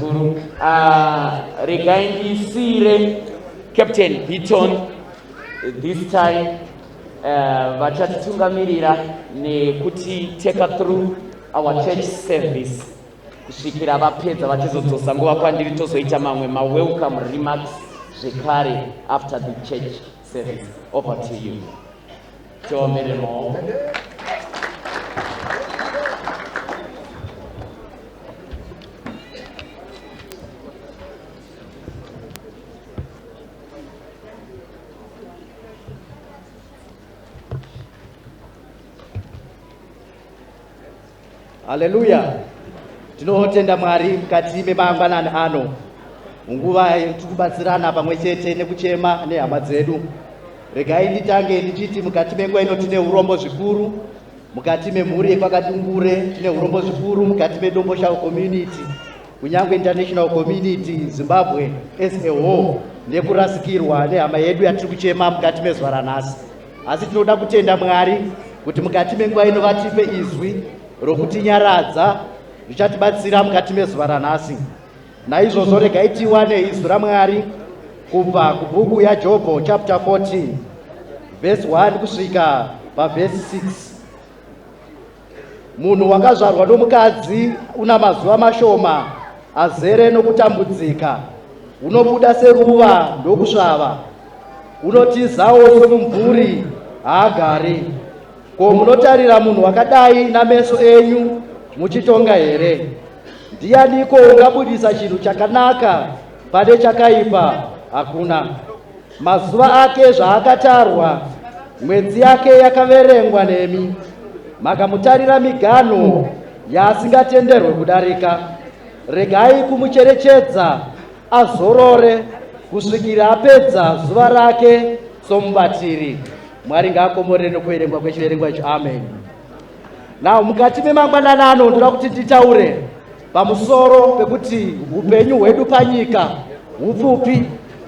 zvikuru. Regai ndisire Captain Beaton this time vachatitungamirira nekuti take through our church service kusvikira vapedza vachizodzosa nguva kwandiri tozoita mamwe welcome remarks zvekare after the church service. Over to you. Tiomere maoko. Hallelujah. Tinotenda Mwari mukati memangwanani ano. Munguva yekubatsirana pamwe chete nekuchema nehama dzedu. Regai nditange ndichiti mukati menguva ino tine urombo zvikuru. Mukati memhuri yekwakadungure tine urombo zvikuru mukati meDombosha community. Kunyangwe international community Zimbabwe as a whole nekurasikirwa nehama yedu yatiri kuchema mukati mezuva ranhasi. Asi tinoda kutenda Mwari kuti mukati menguva ino vatipe izwi rokutinyaradza richatibatsira mukati mezuva ranhasi. Naizvozvo regai tiwane izwi raMwari kubva kubhuku yaJobho chapter 14 verse 1 kusvika paverse 6. Munhu wakazvarwa nomukadzi una mazuva mashoma azere nokutambudzika, unobuda seruva ndokusvava, unotizawo somumvuri haagari. Ko, munotarira munhu wakadai nameso enyu muchitonga here? Ndianiko ungabudisa chinhu chakanaka pane chakaipa? Hakuna. Mazuva ake zvaakatarwa, mwedzi yake yakaverengwa nemi. Makamutarira miganho yaasingatenderwe kudarika. Regai kumucherechedza azorore kusvikira apedza zuva rake somubatiri. Mwari ngaakomorere nokuverengwa kwechiverengwa icho. Amen. Now mukati memangwanani ano ndoda kuti nditaure pamusoro pekuti upenyu hwedu panyika hupfupi,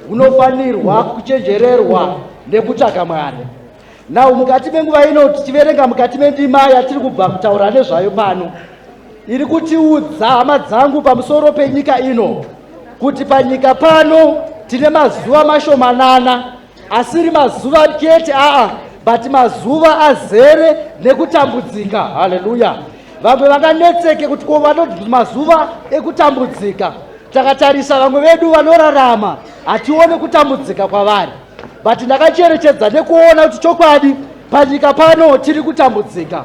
hunofanirwa kuchenjererwa nekutsvaka Mwari. Now mukati menguva ino tichiverenga mukati mendima yatiri kubva kutaura nezvayo pano, iri kutiudza hama dzangu pamusoro penyika ino kuti panyika pano tine mazuva mashomanana, asiri mazuva chete but mazuva azere nekutambudzika. Haleluya. Vamwe vakanetseke kuti ko vanoti mazuva ekutambudzika. Takatarisa vamwe vedu vanorarama hatione kutambudzika kwavari, but ndakacherechedza nekuona kuti chokwadi panyika pano tiri kutambudzika.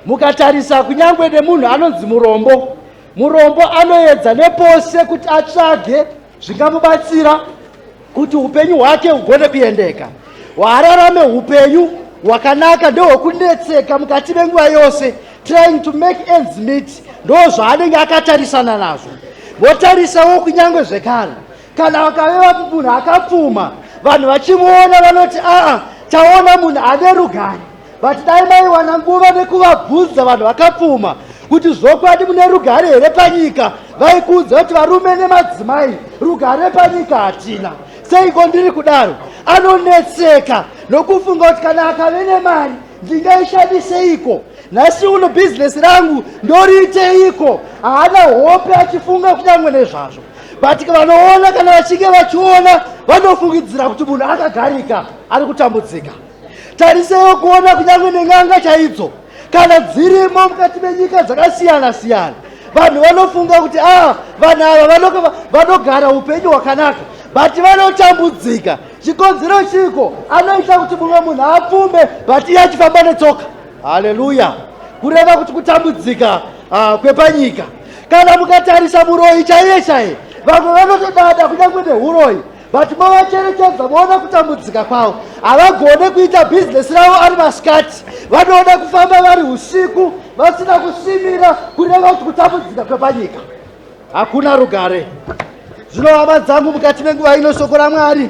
Mukatarisa kunyangwe nemunhu anonzi murombo, murombo anoedza nepose kuti atsvage zvingamubatsira kuti upenyu hwake hugone kuendeka. Wararame upenyu hwakanaka ndohwekunetseka mukati menguva yose, trying to make ends meet, ndo zvaanenge akatarisana nazvo. Votarisawo kunyangwe zvekare kana vakaveva munhu akapfuma, vanhu vachimuona vanoti taona munhu ane rugare. But dai maiwana nguva nekuvabvunza vanhu vakapfuma kuti zvokwadi mune rugare here panyika, vaikuudza kuti varume nemadzimai rugare panyika hatina. Seiko ndiri kudaro? Anonetseka nokufunga kuti kana akave nemari ndingaishandiseiko, nhasi uno bhizinesi rangu ndoriiteiko. Haana hope achifunga kunyangwe nezvazvo. But vanoona kana vachinge vachiona vanofungidzira kuti munhu akagarika ari kutambudzika. Tarisewo kuona kunyangwe nen'anga chaidzo kana dzirimo mukati menyika dzakasiyana siyana, vanhu vanofunga kuti vanhu ava vanogara upenyu hwakanaka, but vanotambudzika. Chikonzero chiko anoita kuti mumwe munhu apfume but iye achifamba netsoka. Haleluya. Kureva kuti kutambudzika kwepanyika. Kana mukatarisa muroyi chaiye chaiye, vamwe vanotodada kunyangwe neuroyi, but movacherechedza moona kutambudzika kwavo. Havagone kuita bhizinesi ravo ari masikati, vanoda kufamba vari usiku vasina kusimira, kureva kuti kutambudzika kwepanyika hakuna rugare. Zvino hama dzangu, mukati menguva ino shoko raMwari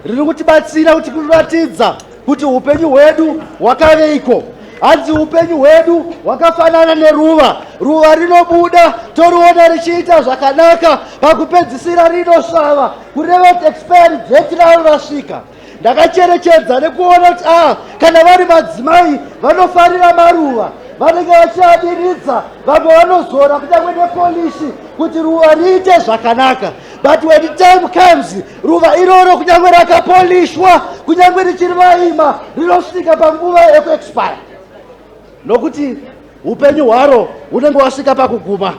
riri kutibatsira kuti kuratidza kuti upenyu hwedu hwakaveiko. Hanzi upenyu hwedu hwakafanana neruva. Ruva rinobuda toriona richiita zvakanaka, pakupedzisira rinosvava, kureva kuti expiry date ravo rasvika. Ndakacherechedza nekuona kuti kana vari madzimai vanofarira maruva, vanenge vachiadiridza, vamwe vanozora kunyangwe nepolishi kuti ruva riite zvakanaka. But when the time comes, ruva iroro kunyangwe rakapolishwa, kunyangwe richiri vaima, rinosvika panguva yekuexpire, nokuti upenyu hwaro unenge wasvika pakuguma.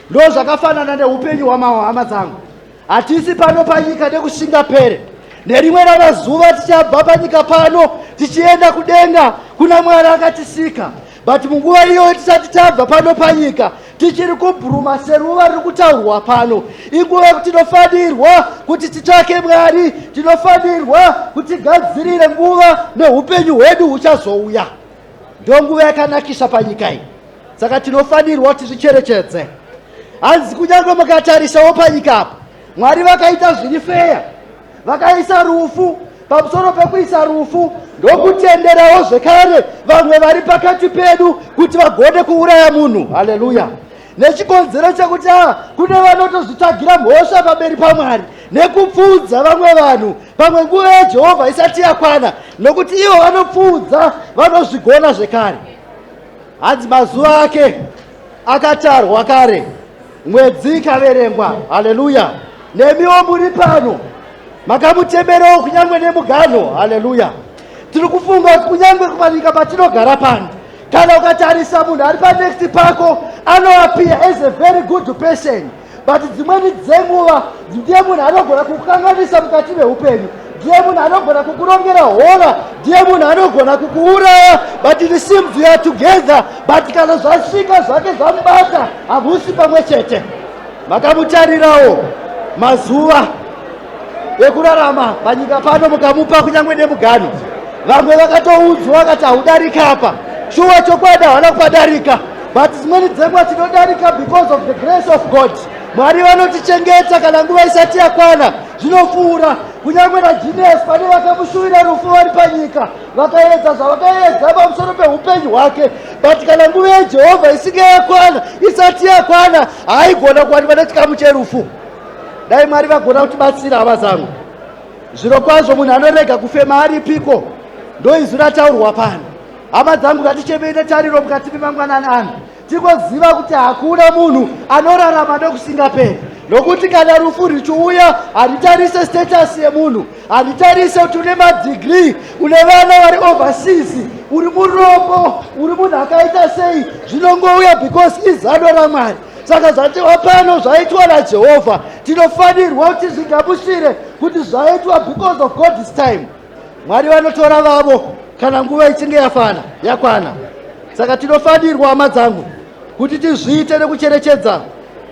Ndo zvakafanana neupenyu hwamahama dzangu. Hatisi pano panyika nekusingapere. Nerimwe ramazuva tichabva panyika pano tichienda kudenga kuna Mwari akatisika. But munguva iyo tisati tabva pano panyika tichiri kubhuruma seruva riri kutaurwa pano, inguva yekuti tinofanirwa kuti titsvake Mwari, tinofanirwa kuti tigadzirire nguva neupenyu hwedu huchazouya. Ndo nguva yakanakisa panyika iyi, saka tinofanirwa kuti tizvicherechedze. Hanzi kunyange mukatarisawo panyika apa, Mwari vakaita zviri feya, vakaisa rufu. Pamusoro pekuisa rufu ndokutenderawo zvekare vamwe vari pakati pedu kuti vagone kuuraya munhu. Haleluya! Nechikonzero chekuti kune vanotozvitsvagira mhosva pamberi paMwari nekupfudza vamwe vanhu pamwe nguva yaJehovha isati yakwana, nokuti ivo vanopfudza vanozvigona zvekare. Hanzi mazuva ake akatarwa kare, mwedzi ikaverengwa. Haleluya! Nemiwo muri pano makamutemberawo kunyangwe nemuganho. Haleluya! Tiri kufunga kunyangwe kupanyika patinogara pano, kana ukatarisa munhu ari panext pako anoappear as a very good person, but dzimweni dzenguva ndiye munhu anogona kukukanganisa mukati meupenyu, ndiye munhu anogona kukurongera hora, ndiye munhu anogona kukuuraya. But it seems we are together, but kana zvasvika zvake zvamubata hamusi pamwe chete. Makamutarirawo mazuva ekurarama panyika pano mukamupa kunyangwe nemuganho. Vamwe vakatoudzwa vakati haudarika apa, shuwa chokwadi havana kupadarika, but dzimweni dzenguva tinodarika because of the grace of God. Mwari vanotichengeta kana nguva isati yakwana, zvinopfuura. Kunyangwe naJesu pane vakamushuvira rufu vari panyika, vakaedza zvavakaedza pamusoro peupenyu hwake, but kana nguva yaJehovha isinge yakwana, isati yakwana, haigona kuwanikwa nechikamu cherufu. Dai Mwari vagona kutibatsira hama dzangu. Zviro kwazvo munhu anorega kufema aripiko, ndo izwi rataurwa pano. Hama dzangu, ngatichemei netariro mukati memangwanani ano, tigoziva kuti hakuna munhu anorarama nokusingaperi. Nokuti kana rufu richiuya haritarise status yemunhu, haritarise kuti une madegree, une vana vari overseas, uri murombo, uri munhu akaita sei, zvinongouya because izano raMwari. Saka zvatiwa pano zvaitwa naJehovha, tinofanirwa kuti zvigamuchire kuti zvaitwa because of God's time. Mwari vanotora vavo kana nguva ichinge yakwana. Saka tinofanirwa hama dzangu kuti tizviite nekucherechedza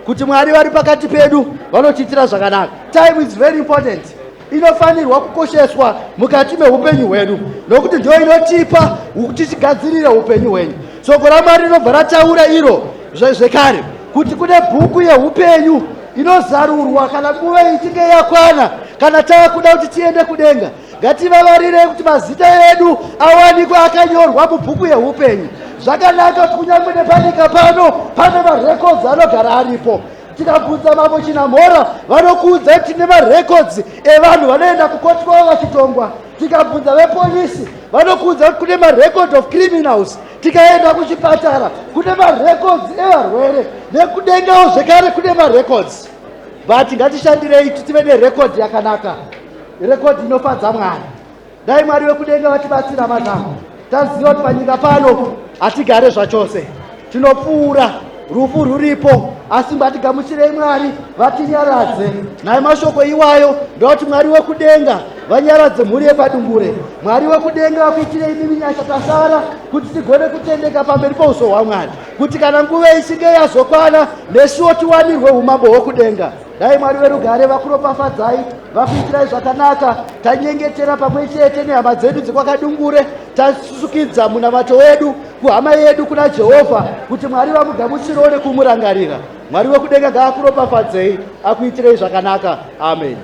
kuti Mwari vari pakati pedu vanotiitira zvakanaka. Time is very important. Inofanirwa kukosheswa mukati meupenyu hwedu, nokuti ndio inotipa kuti tigadzirire upenyu hwedu. Shoko raMwari rinobva rataura iro zvekare kuti kune bhuku yeupenyu inozarurwa kana nguva ichinge yakwana, kana taakuda kuti tiende kudenga. Ngativavarire kuti mazita edu awanikwe akanyorwa mubhuku yeupenyu. Zvakanaka kuti kunyangwe nepanyika pano pane marecords anogara aripo. Tikabvunza mambo Chinamhora vanokuudza kuti tine marecords evanhu vanoenda kukoti kwavo vachitongwa. Tikabvunza vepolisi vanokuudza kuti kune marecord of criminals. Tikaenda kuchipatara kune marecords evarwere, nekudengawo zvekare kune marecords. But ngatishandirei kuti tive nerecord yakanaka, record inofadza Mwari. Dai Mwari wekudenga vatibatsira mazangu. Taziva kuti panyika pano hatigare zvachose, tinopfuura, rufu ruripo, asi ngatigamuchirei Mwari vatinyaradze. Naye mashoko iwayo ndokuti Mwari wekudenga vanyaradze mhuri yepadungure. Mwari wekudenga vakuitirei imi nyasha tasara kuti tigone kutendeka pamberi pouso hwaMwari, kuti kana nguva ichinge yazokwana nesuwo tiwanirwe umambo hwekudenga. Dai Mwari verugare vakuropafadzai, vakuitirai zvakanaka. Tanyengetera pamwe chete nehama dzedu dzekwakadungure, tasusukidza munamato wedu kuhama yedu kuna Jehovha kuti Mwari vamugamuchirewo nekumurangarira. Mwari wekudenga ngaakuropafadzei, akuitirei zvakanaka. Amen.